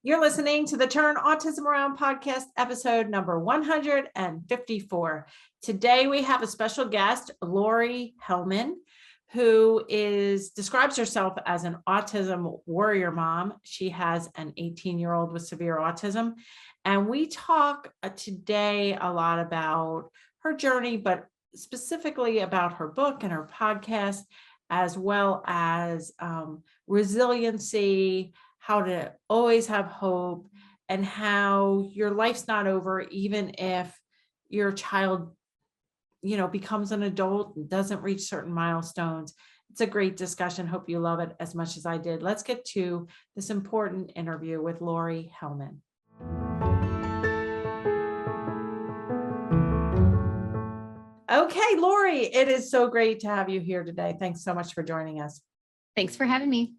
You're listening to the Turn Autism Around podcast, episode number 154. Today we have a special guest, Laurie Hellman, who describes herself as an autism warrior mom. She has an 18-year-old with severe autism. And we talk today a lot about her journey, but specifically about her book and her podcast, as well as resiliency, how to always have hope, and how your life's not over, even if your child, becomes an adult and doesn't reach certain milestones. It's a great discussion. Hope you love it as much as I did. Let's get to this important interview with Laurie Hellman. Okay, Laurie, it is so great to have you here today. Thanks so much for joining us. Thanks for having me.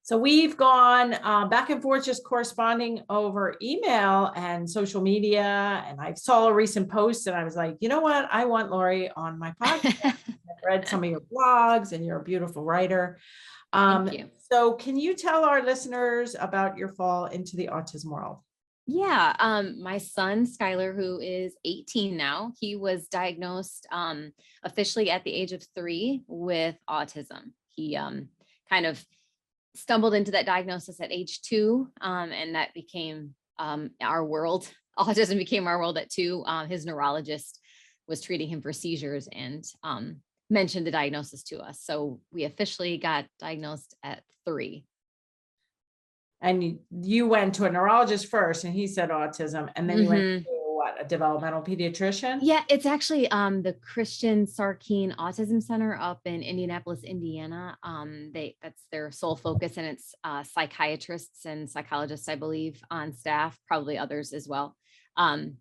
So we've gone back and forth, just corresponding over email and social media. And I saw a recent post and I was like, you know what? I want Laurie on my podcast. I've read some of your blogs and you're a beautiful writer. Thank you. So can you tell our listeners about your fall into the autism world? Yeah. My son, Skylar, who is 18 now, he was diagnosed officially at the age of 3 with autism. He kind of stumbled into that diagnosis at age 2. And that became our world. Autism became our world at 2. His neurologist was treating him for seizures and mentioned the diagnosis to us. So we officially got diagnosed at 3. And you went to a neurologist first and he said autism, and then you went to a developmental pediatrician? Yeah, it's actually the Christian Sarkeen Autism Center up in Indianapolis, Indiana. That's their sole focus, and it's psychiatrists and psychologists, I believe, on staff, probably others as well. And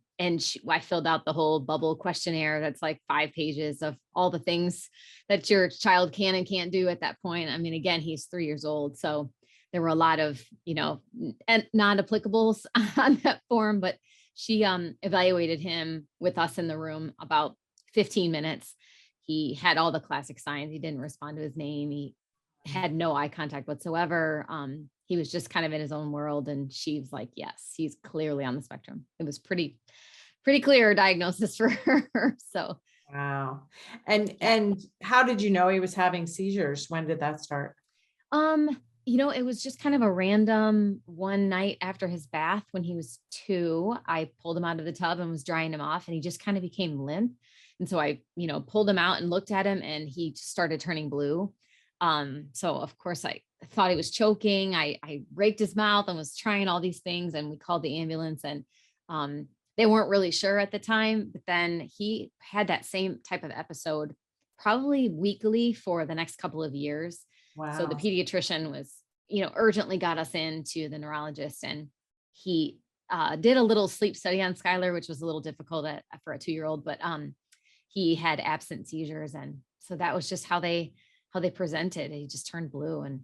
I filled out the whole bubble questionnaire. That's like 5 pages of all the things that your child can and can't do at that point. I mean, again, he's 3 years old, so there were a lot of, non-applicables on that form, but she evaluated him with us in the room about 15 minutes. He had all the classic signs. He didn't respond to his name. He had no eye contact whatsoever. He was just kind of in his own world. And she was like, yes, he's clearly on the spectrum. It was pretty clear diagnosis for her. So. Wow. And how did you know he was having seizures? When did that start? It was just kind of a random one night after his bath when he was 2. I pulled him out of the tub and was drying him off, and he just kind of became limp. And so I, pulled him out and looked at him, and he just started turning blue. So of course I thought he was choking. I raked his mouth and was trying all these things, and we called the ambulance, and they weren't really sure at the time, but then he had that same type of episode probably weekly for the next couple of years. Wow. So the pediatrician was, urgently got us into the neurologist, and he did a little sleep study on Skylar, which was a little difficult for a 2-year-old, but he had absent seizures. And so that was just how they presented. He just turned blue and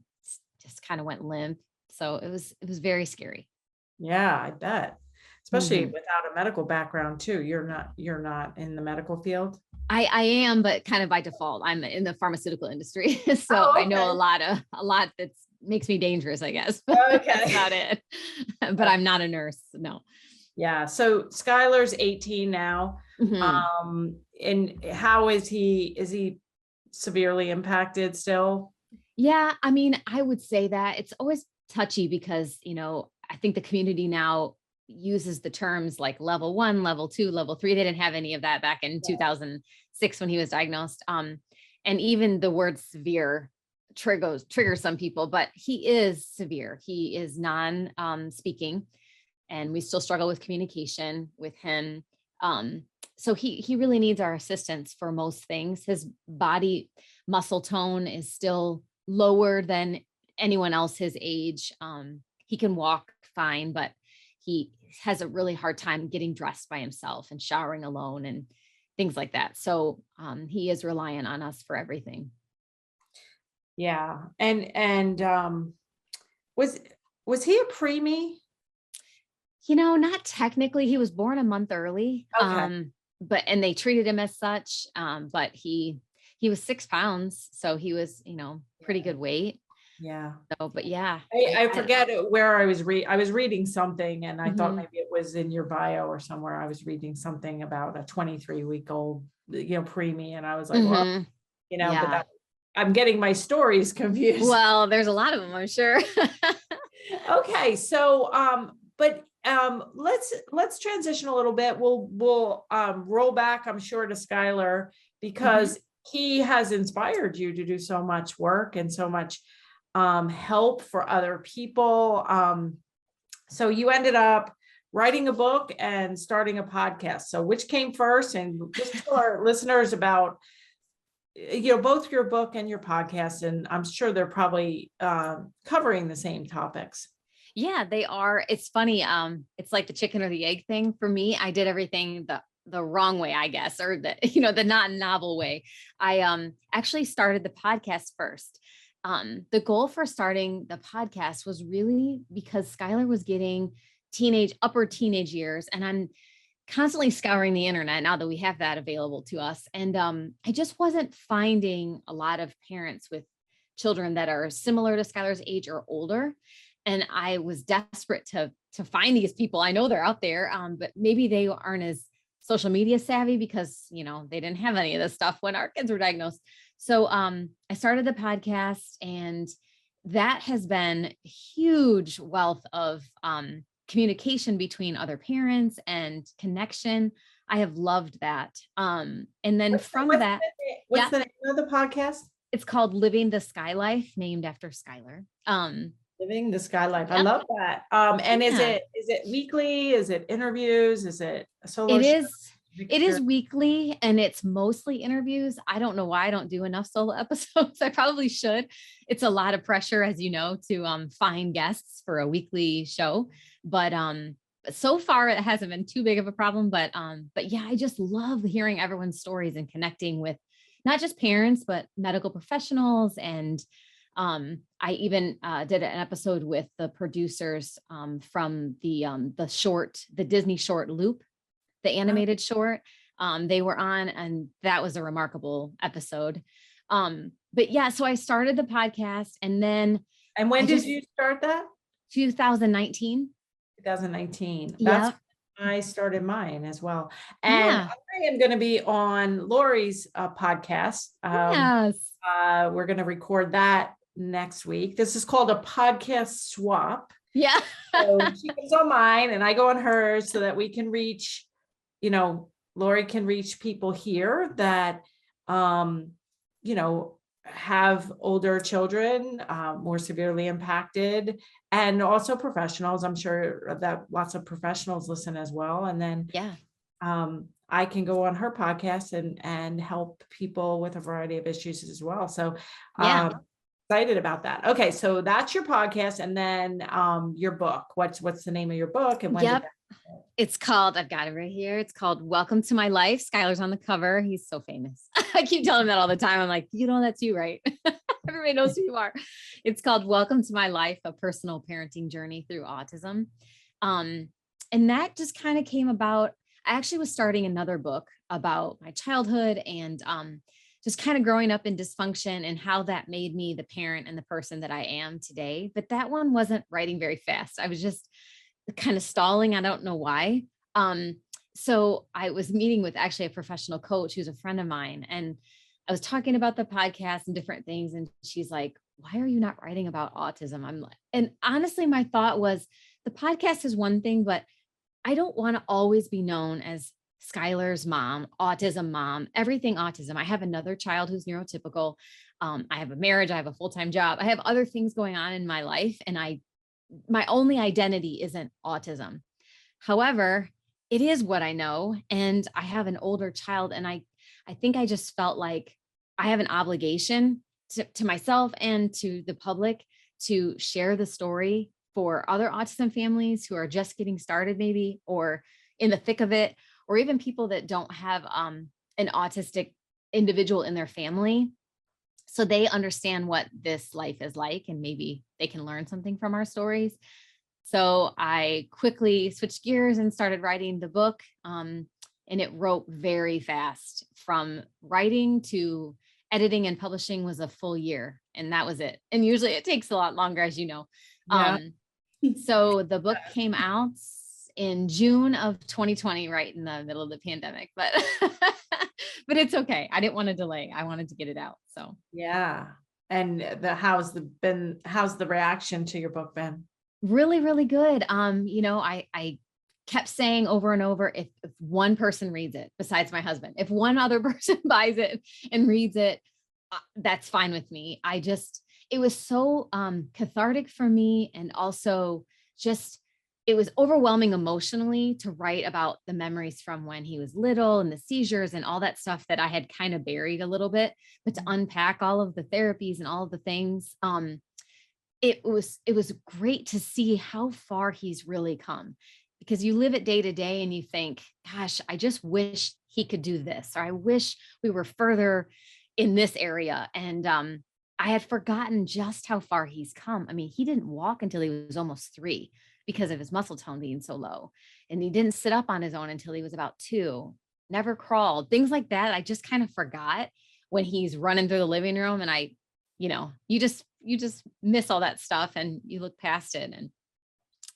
just kind of went limp. So it was very scary. Yeah, I bet. Especially without a medical background too. You're not in the medical field. I am, but kind of by default. I'm in the pharmaceutical industry. So okay. I know a lot that makes me dangerous, I guess. Okay. That's not it. But I'm not a nurse. No. Yeah. So Skylar's 18 now. And how is he? Is he severely impacted still? Yeah. I mean, I would say that it's always touchy because, I think the community now uses the terms like level 1, level 2, level 3. They didn't have any of that back in 2006 when he was diagnosed. And even the word severe triggers some people, but he is severe. He is non-speaking, and we still struggle with communication with him. So he really needs our assistance for most things. His body muscle tone is still lower than anyone else his age. He can walk fine, but he has a really hard time getting dressed by himself and showering alone and things like that. So he is reliant on us for everything. Yeah. And was he a preemie? Not technically. He was born a month early. Okay. And they treated him as such. But he was 6 pounds. So he was, pretty good weight. Yeah. So, but yeah. I forget where I was reading something, and I thought Mhm. maybe it was in your bio or somewhere. I was reading something about a 23-week-old, preemie, and I was like, well, Mhm. but Yeah. I'm getting my stories confused. Well, there's a lot of them, I'm sure. Okay, so but let's transition a little bit. We'll roll back, I'm sure, to Skylar, Mhm. because he has inspired you to do so much work and so much help for other people. So you ended up writing a book and starting a podcast. So which came first? And just tell our listeners about both your book and your podcast, and I'm sure they're probably covering the same topics. Yeah, they are. It's funny. It's like the chicken or the egg thing. For me, I did everything the wrong way, I guess, or the, the not novel way. I actually started the podcast first. The goal for starting the podcast was really because Skylar was getting upper teenage years, and I'm constantly scouring the internet now that we have that available to us. And I just wasn't finding a lot of parents with children that are similar to Skylar's age or older. And I was desperate to find these people. I know they're out there, but maybe they aren't as social media savvy because, they didn't have any of this stuff when our kids were diagnosed. So I started the podcast, and that has been a huge wealth of communication between other parents and connection. I have loved that. And then from that, What's the name of the podcast? it's called Living the Sky Life, named after Skylar. Living the Sky Life. I Yep. love that. And is Yeah. it weekly? Is it interviews? Is it a solo It show? is weekly, and it's mostly interviews. I don't know why I don't do enough solo episodes. I probably should. It's a lot of pressure, as you know, to find guests for a weekly show. But so far it hasn't been too big of a problem. But yeah, I just love hearing everyone's stories and connecting with not just parents, but medical professionals. And I even did an episode with the producers from the Disney short Loop, the animated short. They were on, and that was a remarkable episode. But yeah, so I started the podcast, and then And when did you start that? 2019. 2019. Yeah. That's when I started mine as well. And Yeah. I am going to be on Laurie's podcast. Yes. We're going to record that next week. This is called a podcast swap. Yeah. So she goes on mine and I go on hers so that we can reach, Laurie can reach people here that, have older children, more severely impacted, and also professionals. I'm sure that lots of professionals listen as well. And then Yeah. I can go on her podcast and help people with a variety of issues as well. So Yeah. excited about that. Okay, so that's your podcast, and then your book. What's the name of your book, and when did Yep. that? It's called, I've got it right here. It's called Welcome to My Life. Skylar's on the cover. He's so famous. I keep telling him that all the time. I'm like, that's you, right? Everybody knows who you are. It's called Welcome to My Life, a personal parenting journey through autism. And that just kind of came about. I actually was starting another book about my childhood and just kind of growing up in dysfunction and how that made me the parent and the person that I am today. But that one wasn't writing very fast. I was just kind of stalling. I don't know why. So I was meeting with actually a professional coach who's a friend of mine, and I was talking about the podcast and different things. And she's like, why are you not writing about autism? I'm like, and honestly, my thought was the podcast is one thing, but I don't want to always be known as Skylar's mom, autism mom, everything autism. I have another child who's neurotypical. I have a marriage. I have a full-time job. I have other things going on in my life. And my only identity isn't autism. However, it is what I know. And I have an older child. And I think I just felt like I have an obligation to myself and to the public to share the story for other autism families who are just getting started, maybe, or in the thick of it, or even people that don't have an autistic individual in their family. So they understand what this life is like, and maybe they can learn something from our stories. So I quickly switched gears and started writing the book. And it wrote very fast, from writing to editing and publishing was a full year, and that was it. And usually it takes a lot longer, as you know. Yeah. So the book came out in June of 2020, right in the middle of the pandemic, but but it's okay. I didn't want to delay. I wanted to get it out. So Yeah. And how's the reaction to your book been? really, really good. I kept saying over and over, if one person reads it, besides my husband, if one other person buys it and reads it, that's fine with me. It was so cathartic for me. And also just, it was overwhelming emotionally to write about the memories from when he was little and the seizures and all that stuff that I had kind of buried a little bit, but to unpack all of the therapies and all of the things. It was great to see how far he's really come, because you live it day to day and you think, gosh, I just wish he could do this, or I wish we were further in this area. And I had forgotten just how far he's come. I mean, he didn't walk until he was almost 3 because of his muscle tone being so low. And he didn't sit up on his own until he was about 2, never crawled, things like that. I just kind of forgot when he's running through the living room, and you just miss all that stuff and you look past it. And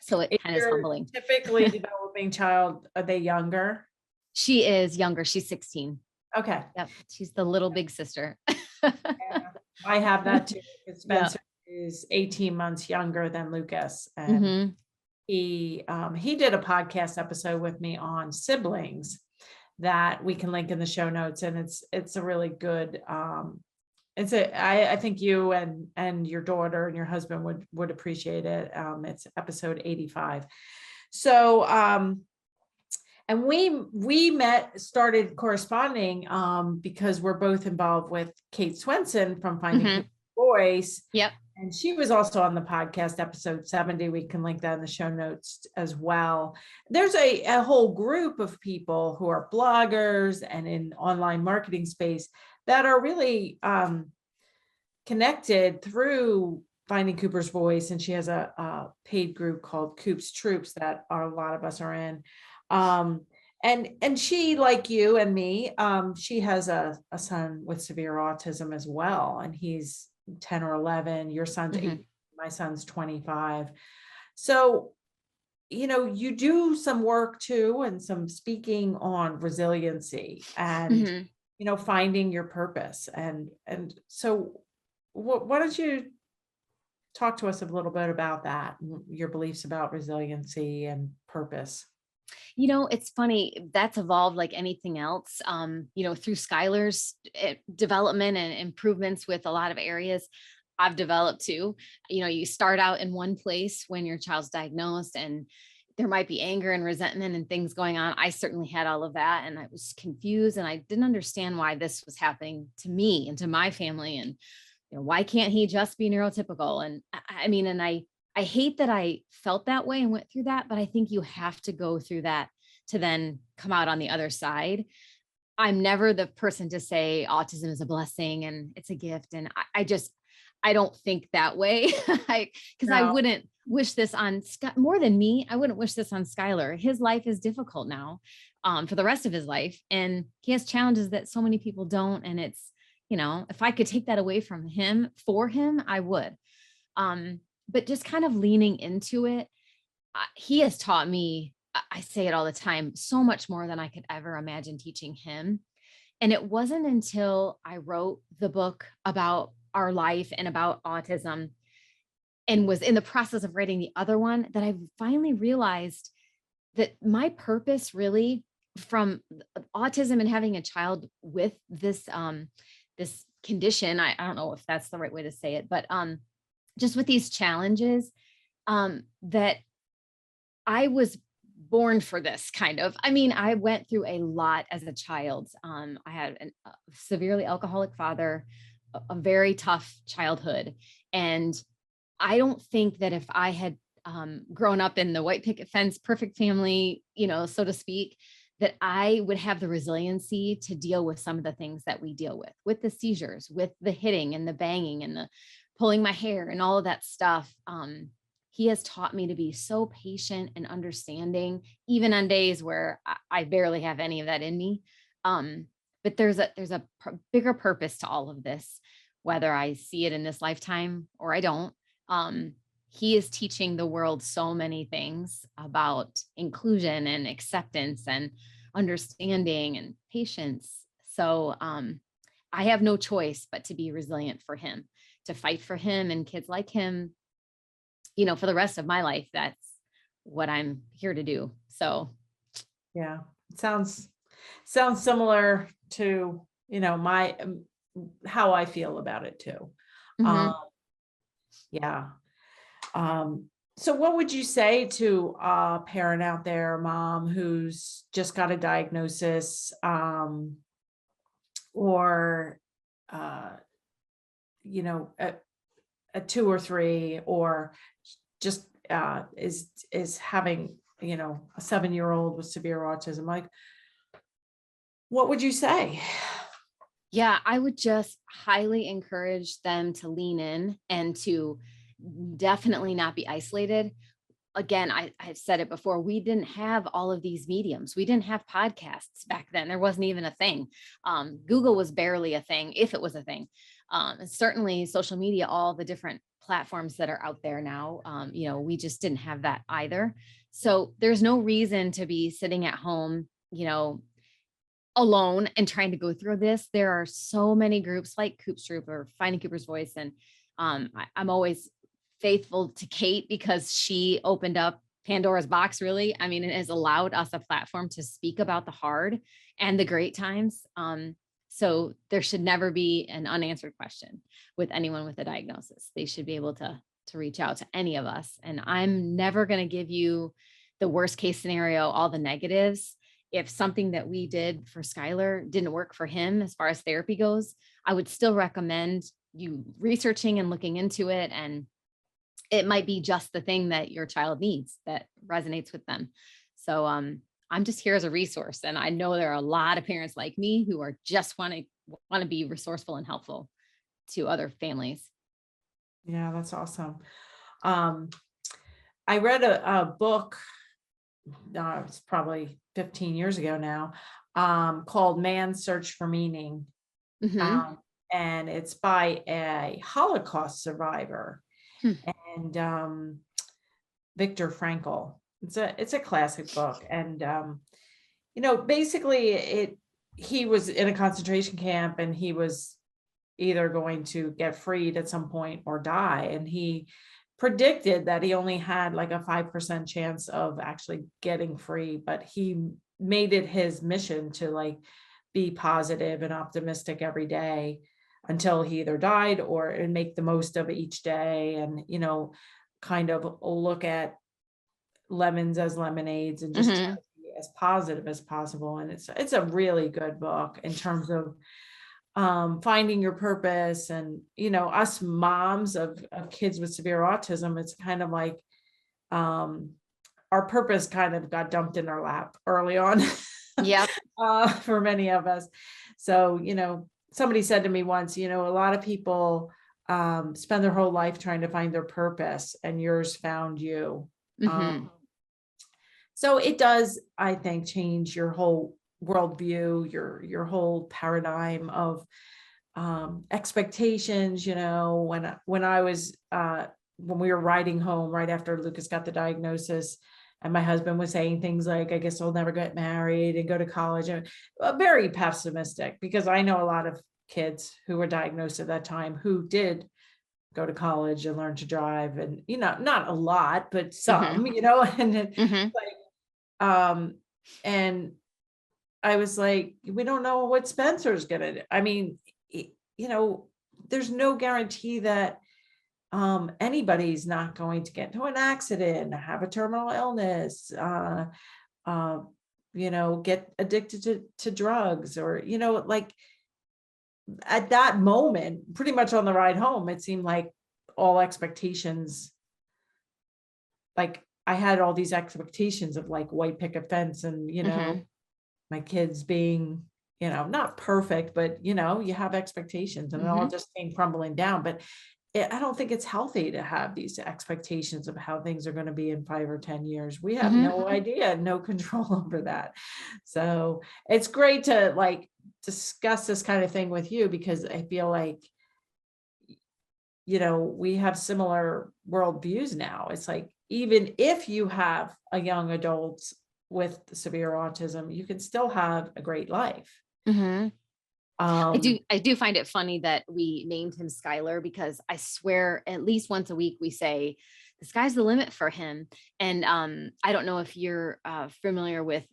so it kind of is humbling. Typically developing child, are they younger? She is younger. She's 16. Okay. Yep. She's the little big sister. Yeah, I have that too. Spencer is 18 months younger than Lucas. And he did a podcast episode with me on siblings that we can link in the show notes. And it's a really good, I think you and your daughter and your husband would appreciate it. It's episode 85. So, and we started corresponding because we're both involved with Kate Swenson from Finding Voice. Yep. And she was also on the podcast episode 70. We can link that in the show notes as well. There's a whole group of people who are bloggers and in online marketing space that are really connected through Finding Cooper's Voice. And she has a paid group called Coop's Troops that a lot of us are in. And she, like you and me, she has a son with severe autism as well. And he's 10 or 11, your son's 8, my son's 25. So, you do some work too, and some speaking on resiliency and, finding your purpose. And so why don't you talk to us a little bit about that, your beliefs about resiliency and purpose? It's funny, that's evolved like anything else, through Skylar's development and improvements with a lot of areas. I've developed too. You start out in one place when your child's diagnosed, and there might be anger and resentment and things going on. I certainly had all of that, and I was confused, and I didn't understand why this was happening to me and to my family. And why can't he just be neurotypical? And I hate that I felt that way and went through that, but I think you have to go through that to then come out on the other side. I'm never the person to say autism is a blessing and it's a gift. And I don't think that way, because I wouldn't wish this on more than me. I wouldn't wish this on Skylar. His life is difficult now for the rest of his life. And he has challenges that so many people don't. And it's, if I could take that away from him for him, I would. But just kind of leaning into it, he has taught me, I say it all the time, so much more than I could ever imagine teaching him. And it wasn't until I wrote the book about our life and about autism and was in the process of writing the other one that I finally realized that my purpose really from autism and having a child with this, this condition, I don't know if that's the right way to say it, but just with these challenges, that I was born for this kind of. I went through a lot as a child. I had a severely alcoholic father, a very tough childhood. And I don't think that if I had grown up in the white picket fence, perfect family, so to speak, that I would have the resiliency to deal with some of the things that we deal with the seizures, with the hitting and the banging and the pulling my hair and all of that stuff. He has taught me to be so patient and understanding, even on days where I barely have any of that in me. But but there's a bigger purpose to all of this, whether I see it in this lifetime or I don't. He is teaching the world so many things about inclusion and acceptance and understanding and patience. So I have no choice but to be resilient for him, to fight for him and kids like him, for the rest of my life. That's what I'm here to do. So yeah, it sounds similar to, my, how I feel about it too. mhm. Yeah. So what would you say to a parent out there, mom, who's just got a diagnosis, or, uh, a 2 or 3, or just, is having, a 7-year-old with severe autism? Like, what would you say? Yeah, I would just highly encourage them to lean in and to definitely not be isolated. Again, I've said it before, we didn't have all of these mediums. We didn't have podcasts back then. There wasn't even a thing. Google was barely a thing, if it was a thing. And certainly social media, all the different platforms that are out there now, we just didn't have that either. So there's no reason to be sitting at home, alone and trying to go through this. There are so many groups like Coop's Troop or Finding Cooper's Voice. And I'm always faithful to Kate because she opened up Pandora's box, really. I mean, it has allowed us a platform to speak about the hard and the great times. So there should never be an unanswered question with anyone with a diagnosis. They should be able to reach out to any of us. And I'm never going to give you the worst case scenario, all the negatives. If something that we did for Skylar didn't work for him as far as therapy goes, I would still recommend you researching and looking into it. And it might be just the thing that your child needs that resonates with them. So I'm just here as a resource. And I know there are a lot of parents like me who are just want to be resourceful and helpful to other families. Yeah, that's awesome. I read a book, it's probably 15 years ago now, called Man's Search for Meaning. Mm-hmm. And it's by a Holocaust survivor, Hmm. and Viktor Frankl. It's a classic book. And basically he was in a concentration camp, and he was either going to get freed at some point or die. And he predicted that he only had like a 5% chance of actually getting free, but he made it his mission to like be positive and optimistic every day until he either died, and make the most of each day, and kind of look at lemons as lemonades, and just try Mm-hmm. to be as positive as possible. And it's a really good book in terms of finding your purpose. And us moms of kids with severe autism, it's kind of like our purpose kind of got dumped in our lap early on. Yep. For many of us. So somebody said to me once, a lot of people spend their whole life trying to find their purpose, and yours found you. Mm-hmm. So it does, I think, change your whole worldview, your whole paradigm of expectations. When I was when we were riding home right after Lucas got the diagnosis, and my husband was saying things like, I guess I'll never get married and go to college. And very pessimistic, because I know a lot of kids who were diagnosed at that time who did go to college and learn to drive, and not a lot, but some. Mm-hmm. And Mm-hmm. and I was like, we don't know what Spencer's gonna do. I mean, there's no guarantee that anybody's not going to get into an accident, have a terminal illness, get addicted to drugs, or like at that moment, pretty much on the ride home, it seemed like all expectations, like I had all these expectations of like white picket fence, and Mm-hmm. my kids being not perfect, but you have expectations, and it all Mm-hmm. just came crumbling down. But I don't think it's healthy to have these expectations of how things are going to be in 5 or 10 years. We have Mm-hmm. no idea, no control over that. So it's great to discuss this kind of thing with you because I feel like, we have similar worldviews now. It's like, even if you have a young adult with severe autism, you can still have a great life. Mhm. Um, I do find it funny that we named him Skylar, because I swear at least once a week we say the sky's the limit for him. And I don't know if you're familiar with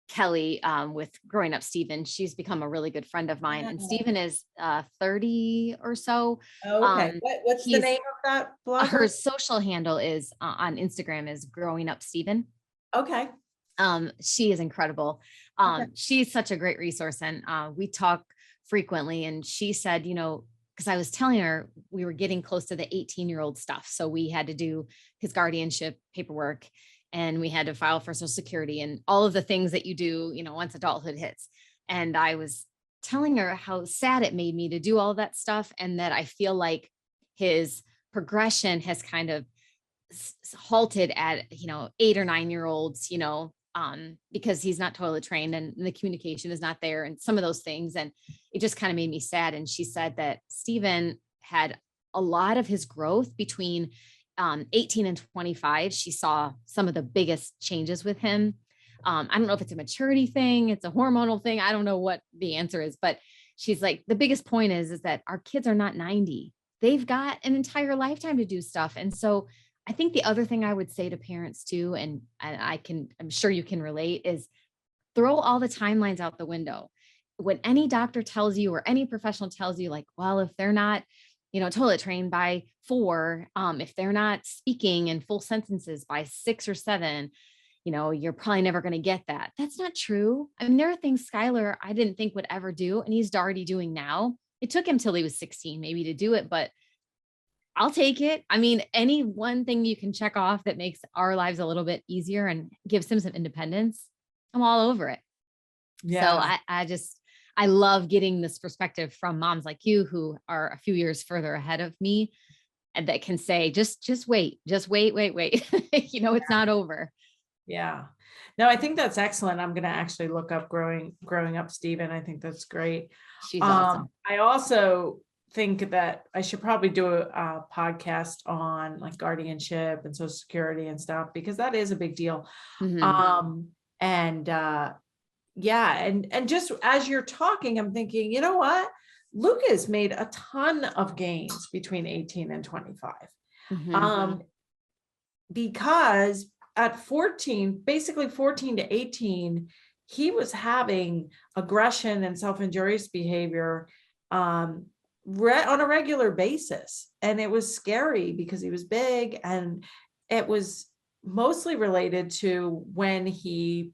Kelly, with Growing Up Stephen. She's become a really good friend of mine, and yeah. Stephen is 30 or so. Okay. Um, What's the he's name of that blogger? Her social handle is on Instagram is Growing Up Stephen. Okay. She is incredible. Okay. She's such a great resource, and we talk frequently. And she said, because I was telling her we were getting close to the 18-year-old stuff. So we had to do his guardianship paperwork, and we had to file for Social Security and all of the things that you do, once adulthood hits. And I was telling her how sad it made me to do all that stuff, and that I feel like his progression has kind of halted at 8 or 9 year olds, because he's not toilet trained and the communication is not there and some of those things. And it just kind of made me sad. And she said that Stephen had a lot of his growth between 18 and 25. She saw some of the biggest changes with him. I don't know if it's a maturity thing, it's a hormonal thing, I don't know what the answer is, but she's like, the biggest point is that our kids are not 90. They've got an entire lifetime to do stuff. And so I think the other thing I would say to parents too, and I'm sure you can relate, is throw all the timelines out the window. When any doctor tells you, or any professional tells you, like, well, if they're not, toilet trained by 4, if they're not speaking in full sentences by 6 or 7, you're probably never going to get that. That's not true. I mean, there are things Skylar I didn't think would ever do, and he's already doing now. It took him till he was 16 maybe to do it, but I'll take it. I mean, any one thing you can check off that makes our lives a little bit easier and gives him some independence, I'm all over it. So Yeah. I love getting this perspective from moms like you who are a few years further ahead of me, and that can say, just wait, wait. It's not over. Yeah. No, I think that's excellent. I'm going to actually look up growing up, Stephen. I think that's great. She's awesome. I also think that I should probably do a podcast on like guardianship and Social Security and stuff, because that is a big deal. Mhm. And yeah, and just as you're talking, I'm thinking, you know what? Lucas made a ton of gains between 18 and 25. Mhm. Because at 14, basically 14 to 18, he was having aggression and self-injurious behavior on a regular basis. And it was scary because he was big, and it was mostly related to when he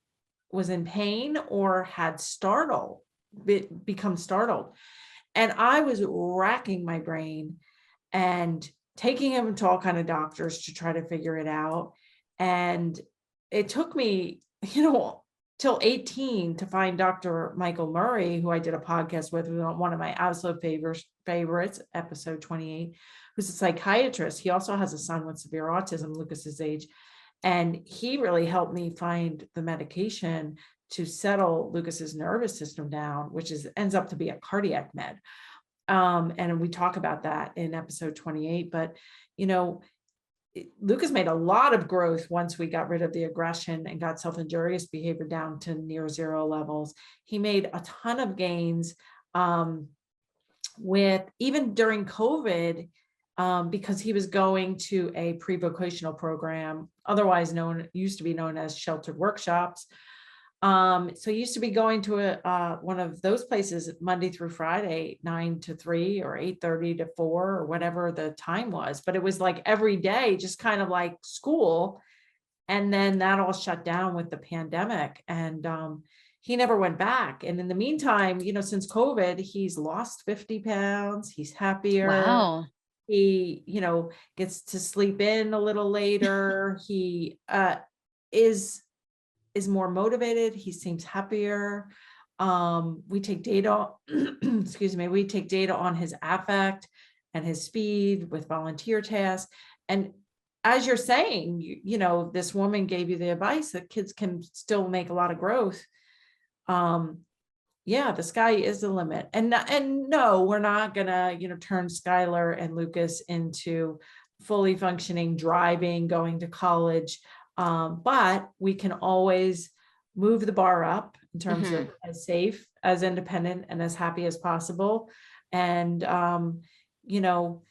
was in pain or had become startled. And I was racking my brain and taking him to all kind of doctors to try to figure it out. And it took me, till 18 to find Dr. Michael Murray, who I did a podcast with, one of my absolute favorites, episode 28, who's a psychiatrist. He also has a son with severe autism, Lucas's age. And he really helped me find the medication to settle Lucas's nervous system down, which ends up to be a cardiac med. And we talk about that in episode 28, but Lucas made a lot of growth once we got rid of the aggression and got self-injurious behavior down to near 0 levels. He made a ton of gains with even during COVID, because he was going to a pre-vocational program, used to be known as sheltered workshops. So he used to be going to one of those places Monday through Friday, 9 to 3 or 8:30 to 4 or whatever the time was. But it was like every day, just kind of like school. And then that all shut down with the pandemic. And he never went back. And in the meantime, since COVID, he's lost 50 pounds. He's happier. Wow. He, gets to sleep in a little later. He is more motivated. He seems happier. We take data, excuse me, we take data on his affect and his speed with volunteer tasks. And as you're saying, this woman gave you the advice that kids can still make a lot of growth. yeah, the sky is the limit. And no, we're not gonna, turn Skylar and Lucas into fully functioning, driving, going to college. But we can always move the bar up in terms Mhm. of as safe, as independent, and as happy as possible. And you know,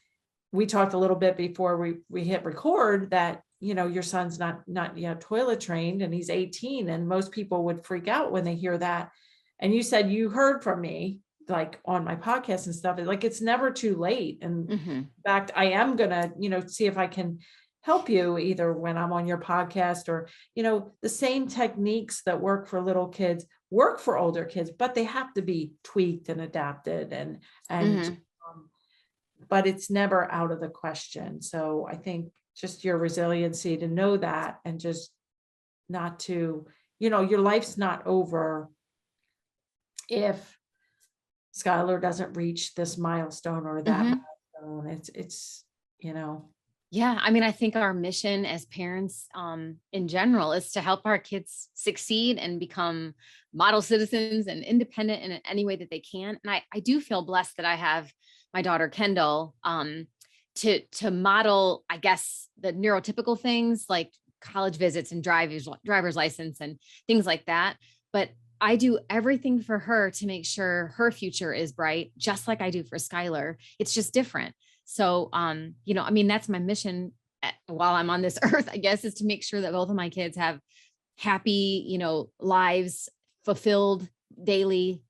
we talked a little bit before we hit record that, your son's not yet toilet trained and he's 18, and most people would freak out when they hear that. And you said you heard from me like on my podcast and stuff, like it's never too late. And in Mhm. fact, I am gonna, see if I can help you either when I'm on your podcast or, the same techniques that work for little kids work for older kids, but they have to be tweaked and adapted and Mhm. but it's never out of the question. So I think just your resiliency to know that, and just not to, your life's not over if Skylar doesn't reach this milestone or that Mhm. milestone. It's, you know, Yeah, I mean, I think our mission as parents, in general, is to help our kids succeed and become model citizens and independent in any way that they can. And I do feel blessed that I have my daughter Kendall, to model, I guess, the neurotypical things like college visits and driver's license and things like that. But I do everything for her to make sure her future is bright, just like I do for Skylar. It's just different. So, I mean, that's my mission while I'm on this earth, I guess, is to make sure that both of my kids have happy, lives, fulfilled daily,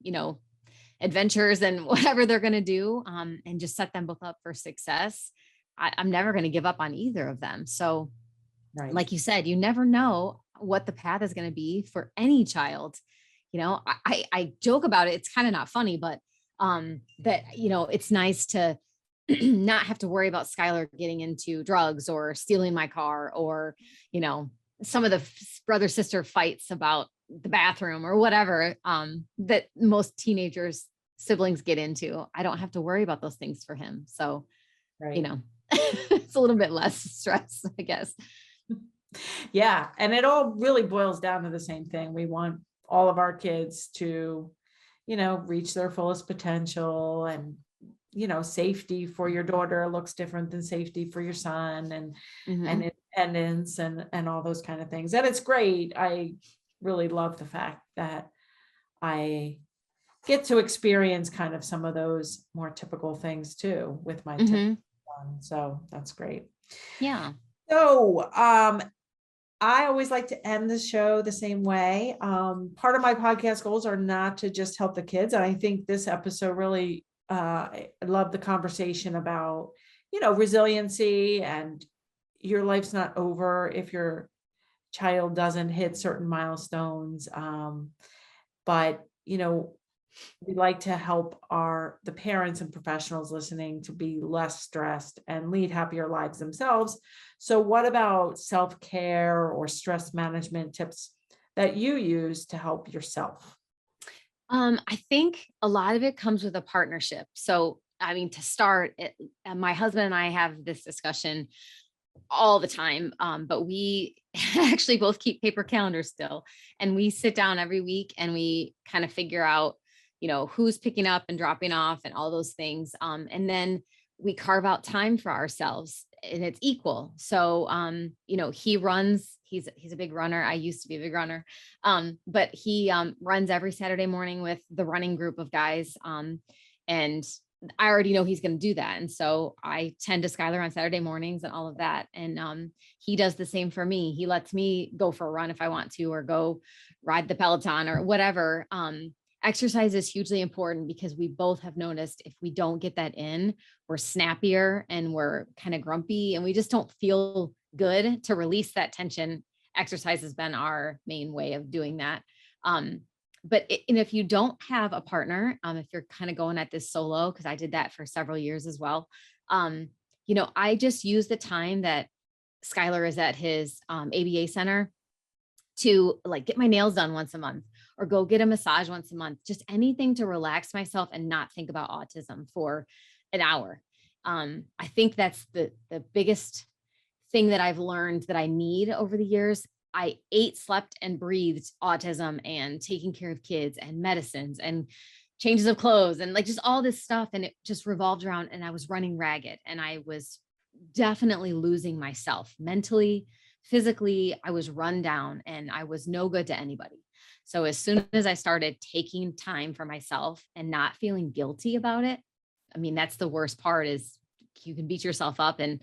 adventures and whatever they're going to do, and just set them both up for success. I'm never going to give up on either of them. So, right. like you said, you never know what the path is going to be for any child. I joke about it. It's kind of not funny, but that, it's nice to not have to worry about Skylar getting into drugs or stealing my car or, some of the brother sister fights about the bathroom or whatever, that most teenagers siblings get into. I don't have to worry about those things for him. So, Right. it's a little bit less stress, I guess. Yeah. And it all really boils down to the same thing. We want all of our kids to, reach their fullest potential, and, safety for your daughter looks different than safety for your son, and Mhm. independence and all those kind of things. And it's great. I really love the fact that I get to experience kind of some of those more typical things too with my typical Mhm. son. So that's great. Yeah. So, I always like to end the show the same way. Part of my podcast goals are not to just help the kids. And I think this episode really, I love the conversation about, resiliency, and your life's not over if your child doesn't hit certain milestones. But, we like to help the parents and professionals listening to be less stressed and lead happier lives themselves. So what about self-care or stress management tips that you use to help yourself? I think a lot of it comes with a partnership. So, I mean, to start, my husband and I have this discussion all the time. But we actually both keep paper calendars still. And we sit down every week and we kind of figure out, who's picking up and dropping off and all those things. And then we carve out time for ourselves and it's equal. So, he runs, he's a big runner. I used to be a big runner. But he runs every Saturday morning with the running group of guys. And I already know he's going to do that. And so I tend to Skylar on Saturday mornings and all of that. And he does the same for me. He lets me go for a run if I want to, or go ride the Peloton or whatever. Exercise is hugely important because we both have noticed if we don't get that in, we're snappier and we're kind of grumpy and we just don't feel good. To release that tension, exercise has been our main way of doing that. But and if you don't have a partner, if you're kind of going at this solo, because I did that for several years as well, I just use the time that Skylar is at his ABA center to like get my nails done once a month or go get a massage once a month, just anything to relax myself and not think about autism for an hour. I think that's the biggest thing that I've learned that I need over the years. I ate, slept, and breathed autism and taking care of kids and medicines and changes of clothes and like just all this stuff. And it just revolved around, and I was running ragged, and I was definitely losing myself mentally, physically. I was run down and I was no good to anybody. So as soon as I started taking time for myself and not feeling guilty about it, I mean, that's the worst part, is you can beat yourself up and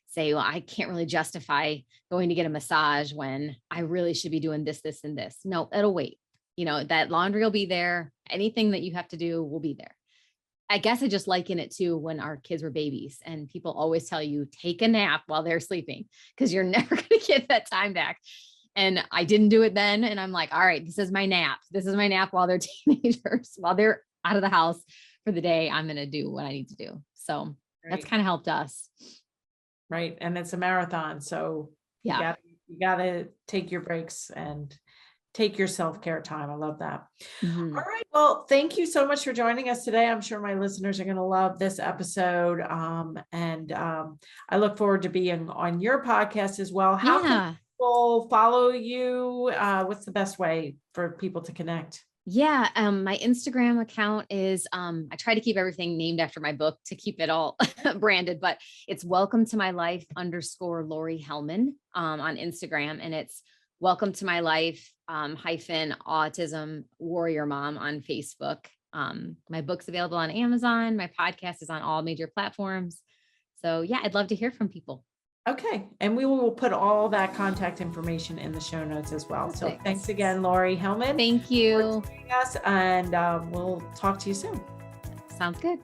say, well, I can't really justify going to get a massage when I really should be doing this, this, and this. No, it'll wait. You know, that laundry will be there. Anything that you have to do will be there. I guess I just liken it to when our kids were babies, and people always tell you, take a nap while they're sleeping, because you're never going to get that time back. And I didn't do it then. And I'm like, all right, this is my nap. This is my nap while they're teenagers, while they're out of the house for the day. I'm going to do what I need to do. So that's kind of helped us. Right. And it's a marathon. So yeah, you gotta take your breaks and take your self-care time. I love that. Mm-hmm. All right. Well, thank you so much for joining us today. I'm sure my listeners are going to love this episode. I look forward to being on your podcast as well. How can people follow you? What's the best way for people to connect? Yeah. My Instagram account is, I try to keep everything named after my book to keep it all branded, but it's welcome to my life _Laurie Hellman, on Instagram. And it's welcome to my life, -autism warrior mom on Facebook. My book's available on Amazon. My podcast is on all major platforms. So yeah, I'd love to hear from people. Okay. And we will put all that contact information in the show notes as well. Perfect. So thanks again, Laurie Hellman. Thank you. For joining us, and we'll talk to you soon. Sounds good.